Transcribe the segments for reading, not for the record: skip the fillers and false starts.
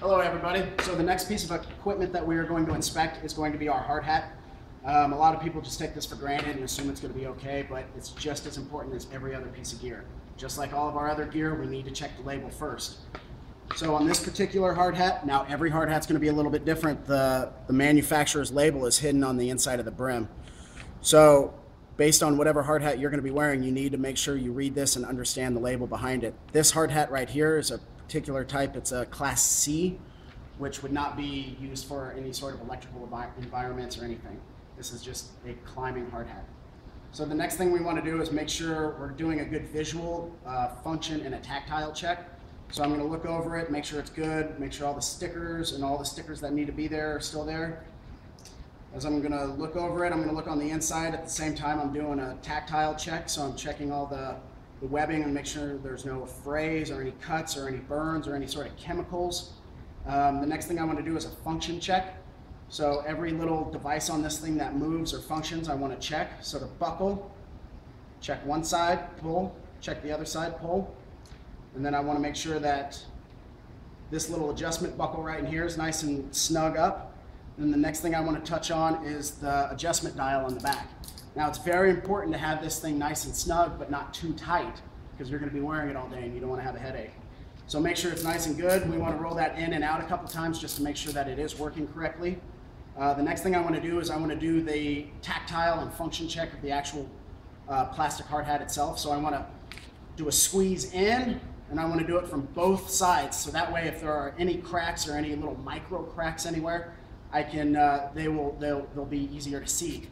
Hello everybody. So the next piece of equipment that we are going to inspect is going to be our hard hat. A lot of people just take this for granted and assume it's going to be okay, but it's just as important as every other piece of gear. Just like all of our other gear, we need to check the label first. So on this particular hard hat, now every hard hat's going to be a little bit different. The manufacturer's label is hidden on the inside of the brim. So based on whatever hard hat you're going to be wearing, you need to make sure you read this and understand the label behind it. This hard hat right here is a particular type. It's a Class C, which would not be used for any sort of electrical environments or anything. This is just a climbing hard hat. So the next thing we want to do is make sure we're doing a good visual function and a tactile check. So I'm going to look over it, make sure it's good, make sure all the stickers and all the stickers that need to be there are still there. As I'm going to look over it, I'm going to look on the inside. At the same time, I'm doing a tactile check, so I'm checking all the webbing and make sure there's no frays or any cuts or any burns or any sort of chemicals. The next thing I want to do is a function check. So every little device on this thing that moves or functions, I want to check. So the buckle, check one side, pull, check the other side, pull. And then I want to make sure that this little adjustment buckle right in here is nice and snug up. And the next thing I want to touch on is the adjustment dial on the back. Now it's very important to have this thing nice and snug, but not too tight, because you're going to be wearing it all day and you don't want to have a headache. So make sure it's nice and good. We want to roll that in and out a couple times just to make sure that it is working correctly. The next thing I want to do is I want to do the tactile and function check of the actual plastic hard hat itself. So I want to do a squeeze in, and I want to do it from both sides. So that way, if there are any cracks or any little micro cracks anywhere, I can they'll be easier to see.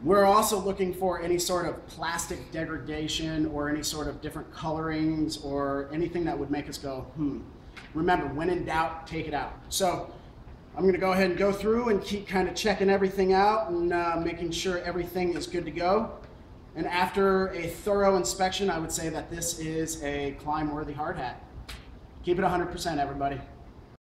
We're also looking for any sort of plastic degradation or any sort of different colorings or anything that would make us go, Remember, when in doubt, take it out. So I'm going to go ahead and go through and keep kind of checking everything out and making sure everything is good to go. And after a thorough inspection, I would say that this is a climb-worthy hard hat. Keep it 100%, everybody.